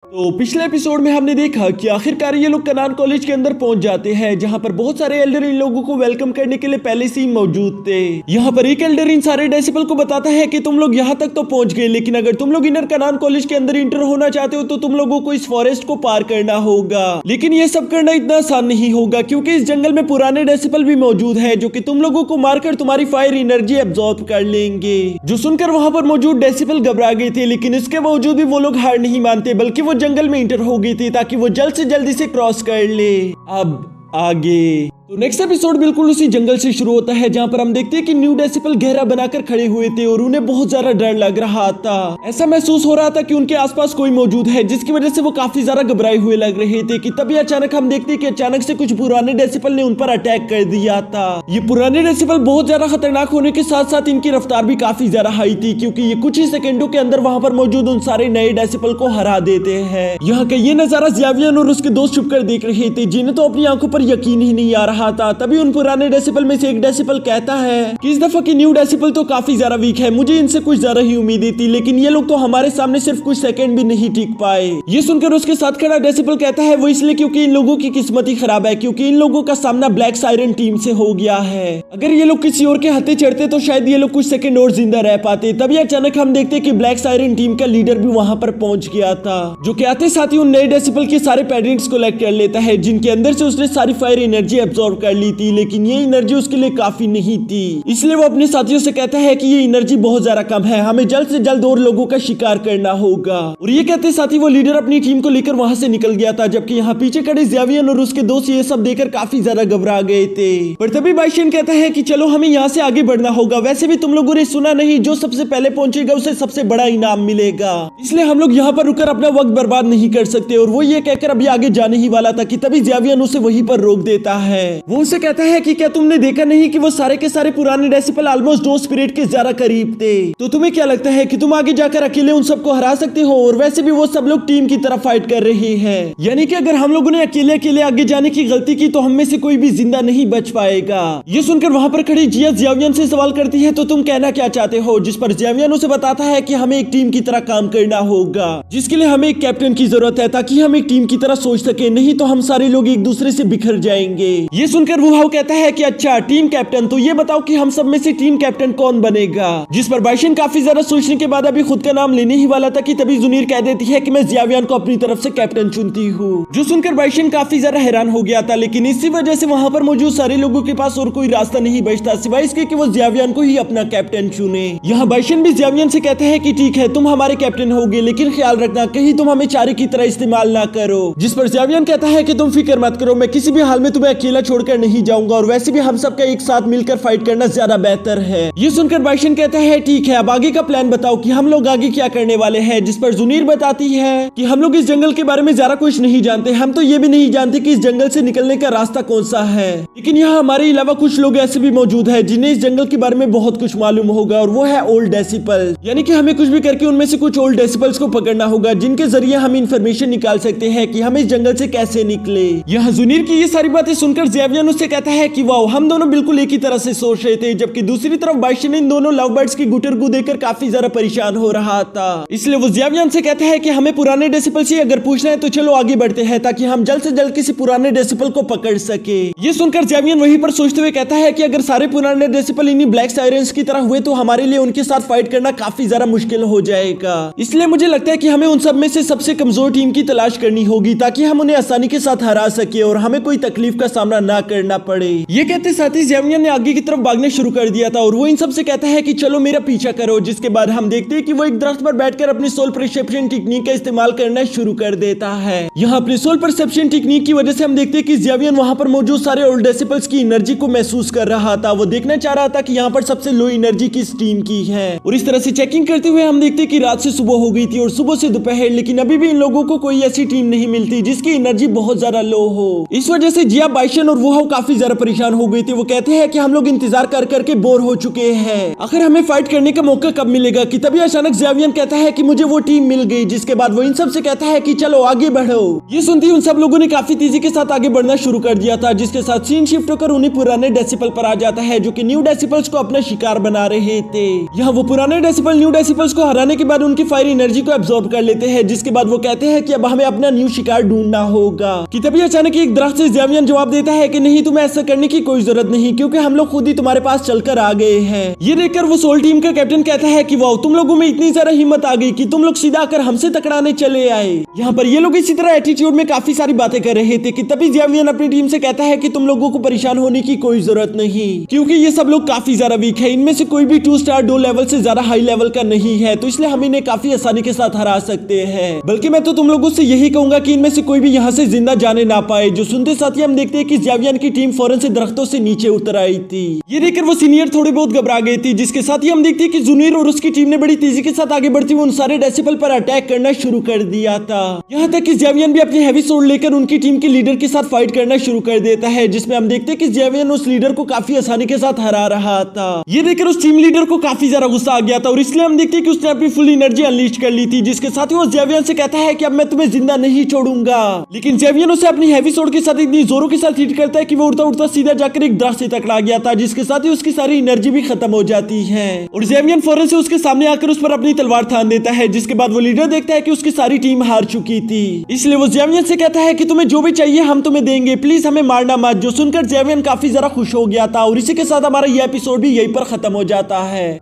तो पिछले एपिसोड में हमने देखा कि आखिरकार ये लोग कनान कॉलेज के अंदर पहुंच जाते हैं, जहां पर बहुत सारे एल्डर इन लोगों को वेलकम करने के लिए पहले से ही मौजूद थे। यहां पर एक एल्डर इन सारे डेसिबल को बताता है कि तुम लोग यहां तक तो पहुंच गए, लेकिन अगर तुम लोग इनर कनान कॉलेज के अंदर इंटर होना चाहते हो तो तुम लोगों को इस फॉरेस्ट को पार करना होगा। लेकिन ये सब करना इतना आसान नहीं होगा, क्योंकि इस जंगल में पुराने डेसिबल भी मौजूद है जो कि तुम लोगों को मारकर तुम्हारी फायर एनर्जी एब्जॉर्ब कर लेंगे। जो सुनकर वहां पर मौजूद डेसिबल घबरा गए थे, लेकिन इसके बावजूद भी वो लोग हार नहीं मानते, बल्कि वो जंगल में इंटर हो गई थी ताकि वो जल्द से जल्द इसे क्रॉस कर ले। अब आगे तो नेक्स्ट एपिसोड बिल्कुल उसी जंगल से शुरू होता है, जहां पर हम देखते हैं कि न्यू डेसिबल घेरा बनाकर खड़े हुए थे और उन्हें बहुत ज्यादा डर लग रहा था। ऐसा महसूस हो रहा था कि उनके आसपास कोई मौजूद है, जिसकी वजह से वो काफी ज्यादा घबराए हुए लग रहे थे कि तभी अचानक हम देखते हैं कि अचानक से कुछ पुराने डेसिबल ने उन पर अटैक कर दिया था। ये पुराने डेसिबल बहुत ज्यादा खतरनाक होने के साथ साथ इनकी रफ्तार भी काफी ज्यादा हाई थी, क्योंकि ये कुछ ही सेकंडों के अंदर वहां पर मौजूद उन सारे नए डेसिबल को हरा देते हैं। यहाँ का ये नजारा ज़ियावियन और उसके दोस्त छुपकर देख रहे थे, जिन्हें तो अपनी आंखों पर यकीन ही नहीं आ रहा था। तभी उन पुराने डेसिबल में से एक डेसिबल कहता है कि इस दफा की न्यू डेसिबल तो काफी ज्यादा वीक है, मुझे इनसे कुछ ज्यादा ही उम्मीदें थी, लेकिन ये लोग तो हमारे सामने सिर्फ कुछ सेकंड भी नहीं टिक पाए। ये सुनकर उसके साथ खड़ा डेसिबल कहता है वो इसलिए क्योंकि इन लोगों की किस्मत ही खराब है, क्योंकि इन लोगों का सामना ब्लैक सायरन टीम से हो गया है। अगर ये लोग किसी और के हत्थे चढ़ते तो शायद ये लोग कुछ सेकंड और जिंदा रह पाते। तभी अचानक हम देखते हैं कि ब्लैक सायरन टीम का लीडर भी वहां पर पहुंच गया था, जो कि आते साथ ही उन नए डेसिबल के सारे पैडिंग्स कलेक्ट कर लेता है, जिनके अंदर से उसने सारी फायर एनर्जी एब्जॉर्ब कर ली थी। लेकिन ये एनर्जी उसके लिए काफी नहीं थी, इसलिए वो अपने साथियों से कहता है कि ये एनर्जी बहुत ज्यादा कम है, हमें जल्द से जल्द और लोगों का शिकार करना होगा। और ये कहते साथ ही वो लीडर अपनी टीम को लेकर वहां से निकल गया था, जबकि यहाँ पीछे खड़े ज़ियावियन और उसके दोस्त ये सब देखकर काफी ज्यादा घबरा गए थे। पर तभी बाइशन कहता है कि चलो हमें यहाँ से आगे बढ़ना होगा, वैसे भी तुम लोगों ने सुना नहीं, जो सबसे पहले पहुंचेगा उसे सबसे बड़ा इनाम मिलेगा, इसलिए हम लोग यहाँ पर रुककर अपना वक्त बर्बाद नहीं कर सकते। और वो ये कहकर अभी आगे जाने ही वाला था कि तभी ज़ियावियन उसे वहीं पर रोक देता है। वो उसे कहता है कि क्या तुमने देखा नहीं कि वो सारे के सारे पुराने डेसिबल ऑलमोस्ट दो स्पिरिट के ज्यादा करीब थे, तो तुम्हें क्या लगता है कि तुम आगे जाकर अकेले उन सबको हरा सकते हो? और वैसे भी वो सब लोग टीम की तरफ फाइट कर रहे हैं, यानी कि अगर हम लोगों ने अकेले अकेले आगे जाने की गलती की तो हम में से कोई भी जिंदा नहीं बच पाएगा। ये सुनकर वहां पर खड़ी जिया ज़ियावियन से सवाल करती है तो तुम कहना क्या चाहते हो? जिस पर ज़ियावियन उसे बताता है कि हमें एक टीम की तरह काम करना होगा, जिसके लिए हमें एक कैप्टन की जरूरत है, ताकि हम एक टीम की तरह सोच सके, नहीं तो हम सारे लोग एक दूसरे से बिखर जाएंगे। ये सुनकर वुहाओ कहता है कि अच्छा टीम कैप्टन, तो ये बताओ कि हम सब में से टीम कैप्टन कौन बनेगा? जिस पर बाइशन काफी ज्यादा सोचने के बाद अभी खुद का नाम लेने ही वाला था कि तभी जुनीर कह देती है कि मैं ज़ियावियन को अपनी तरफ से कैप्टन चुनती हूँ। जो सुनकर बाइशन काफी ज्यादा हैरान हो गया था, लेकिन इसी वजह से वहां पर मौजूद सारे लोगों के पास और कोई रास्ता नहीं बचता सिवाय इसके कि वो ज़ियावियन को ही अपना कैप्टन चुने। यहाँ बाइशन भी ज़ियावियन से कहता है कि ठीक है तुम हमारे कैप्टन होगे, लेकिन ख्याल रखना कहीं तुम हमें चारे की तरह इस्तेमाल ना करो। जिस पर ज़ियावियन कहता है कि तुम फिक्र मत करो, मैं किसी भी हाल में तुम्हें अकेला छोड़कर नहीं जाऊंगा, और वैसे भी हम सबका एक साथ मिलकर फाइट करना ज्यादा बेहतर है। ये सुनकर बाइशन कहता है ठीक है, अब आगे का प्लान बताओ कि हम लोग आगे क्या करने वाले हैं? जिस पर जुनीर बताती है कि हम लोग इस जंगल के बारे में ज्यादा कुछ नहीं जानते, हम तो ये भी नहीं जानते कि इस जंगल से निकलने का रास्ता कौन सा है, लेकिन यहाँ हमारे अलावा कुछ लोग ऐसे भी मौजूद है जिन्हें इस जंगल के बारे में बहुत कुछ मालूम होगा, और वो है ओल्ड डेसिबल, यानी कि हमें कुछ भी करके उनमें से कुछ ओल्ड डेसिबल्स को पकड़ना होगा, जिनके जरिए हम इंफॉर्मेशन निकाल सकते हैं कि हम इस जंगल से कैसे निकले। यहाँ जुनीर की ये सारी बातें सुनकर ज़ियावियन उससे कहता है कि वाह हम दोनों बिल्कुल एक ही तरह से सोच रहे थे, जबकि दूसरी तरफ बाइशन इन दोनों लव बर्ड्स की गुटरगू देखकर काफी ज्यादा परेशान हो रहा था। इसलिए वो ज़ियावियन से कहता है कि हमें पुराने डेसिबल से अगर पूछना है तो चलो आगे बढ़ते हैं, ताकि हम जल्द से जल्द किसी पुराने डेसिबल को पकड़ सके। ये सुनकर ज़ियावियन वहीं पर सोचते हुए कहता है कि अगर सारे पुराने डेसिबल इन्हीं ब्लैक सायरन्स की तरह हुए तो हमारे लिए उनके साथ फाइट करना काफी ज्यादा मुश्किल हो जाएगा, इसलिए मुझे लगता है कि हमें उन सब में से सबसे कमजोर टीम की तलाश करनी होगी, ताकि हम उन्हें आसानी के साथ हरा सके और हमें कोई तकलीफ का सामना ना करना पड़े। ये कहते साथ ही ज़ियावियन ने आगे की तरफ भागने शुरू कर दिया था, और वो इन सब से कहता है कि चलो मेरा पीछा करो। जिसके बाद हम देखते हैं कि वो एक दरख्त पर बैठकर अपनी सोल परसेप्शन टेक्निक का इस्तेमाल करना शुरू कर देता है। यहाँ अपनी सोल परसेप्शन टेक्निक की वजह से हम देखते हैं कि ज़ियावियन वहां पर मौजूद सारे ओल्ड डेसिबल्स की एनर्जी को महसूस कर रहा था। वो देखना चाह रहा था कि यहाँ पर सबसे लो एनर्जी किस टीम की है, और इस तरह से चेकिंग करते हुए हम देखते हैं कि रात से सुबह हो गई थी और सुबह से दोपहर, लेकिन अभी भी इन लोगों को कोई ऐसी टीम नहीं मिलती जिसकी एनर्जी बहुत ज्यादा लो हो। इस वजह से जिया, बाइशन और वो काफी ज्यादा परेशान हो गई थी। वो कहते हैं कि हम लोग इंतजार कर करके बोर हो चुके हैं, आखिर हमें फाइट करने का मौका कब मिलेगा। कि तभी अचानक ज़ेवियर कहता है कि मुझे वो टीम मिल गई, जिसके बाद वो इन सब से कहता है कि चलो आगे बढ़ो। ये सुनती उन सब लोगों ने काफी तेजी के साथ आगे बढ़ना शुरू कर दिया था, जिसके साथ सीन शिफ्ट होकर उन्हीं पुराने डेसिपल पर आ जाता है जो कि न्यू डेसिपल्स को अपना शिकार बना रहे थे। यहाँ वो पुराने डेसिपल न्यू डेसिपल्स को हराने के बाद उनकी फायर एनर्जी को एब्जॉर्ब कर लेते हैं, जिसके बाद वो कहते हैं कि अब हमें अपना न्यू शिकार ढूंढना होगा। कि तभी अचानक एक दरख्त से ज़ेवियर जवाब देता है कि नहीं, तुम्हें ऐसा करने की कोई जरूरत नहीं, क्योंकि हम लोग खुद ही तुम्हारे पास चलकर आ गए हैं। ये देखकर वो सोल टीम का कैप्टन कहता है कि वाह, तुम लोगों में इतनी सारा हिम्मत आ गई कि तुम लोग सीधा आकर हमसे टकराने चले आए। यहाँ पर ये लोग इसी तरह एटीट्यूड में काफी सारी बातें कर रहे थे कि तभी ज़ेवियर अपनी टीम से कहता है कि तुम लोगों को परेशान होने की कोई जरूरत नहीं, क्योंकि ये सब लोग काफी ज्यादा वीक है। इनमें से कोई भी 2 स्टार 2 लेवल से ज्यादा हाई लेवल का नहीं है, तो इसलिए हम इन्हें काफी आसानी के साथ हरा सकते हैं। बल्कि मैं तो तुम लोगों से यही कहूंगा कि इनमें से कोई भी यहाँ से जिंदा जाने ना पाए। जो सुनते साथ ही हम देखते हैं कि ज़ेवियर की टीम फौरन से दरख्तों से नीचे उतर आई थी। ये देखकर वो सीनियर थोड़ी बहुत घबरा गई थी, जिसके साथ ही हम देखते हैं कि जूनियर और उसकी टीम ने बड़ी तेजी के साथ आगे बढ़ती हुई उन सारे डेसिपल पर अटैक करना शुरू कर दिया था। यहाँ तक कि ज़ेवियर भी अपनी हैवी सोर्ड लेकर उनकी टीम के लीडर के साथ फाइट करना शुरू कर देता है, जिसमें हम देखते हैं कि ज़ेवियर उस लीडर को काफी आसानी के साथ हरा रहा था। ये देखकर उस टीम लीडर को काफी ज्यादा गुस्सा आ गया था, और इसलिए हम देखते हैं कि उसने अपनी फुल एनर्जी अनलीश कर ली थी, जिसके साथ ही वो ज़ेवियर से कहता है कि अब मैं तुम्हें जिंदा नहीं छोड़ूंगा। लेकिन ज़ेवियर उसे अपनी हैवी सोर्ड के साथ इतनी जोरों के साथ हिट करता है कि वो उड़ता उड़ता सीधा जाकर एक दरख्त से टकरा गया था, जिसके साथ ही उसकी सारी एनर्जी भी खत्म हो जाती है। और ज़ेवियर फौरन से उसके सामने आकर उस पर अपनी तलवार थान देता है, जिसके बाद वो लीडर देखता है कि उसकी सारी टीम हार चुकी थी। इसलिए वो ज़ेवियर से कहता है कि तुम्हें जो भी चाहिए हम तुम्हें देंगे, प्लीज हमें मारना मत। जो सुनकर ज़ेवियर काफी ज्यादा खुश हो गया था, और इसी के साथ हमारा यह एपिसोड भी यहीं पर खत्म हो जाता है।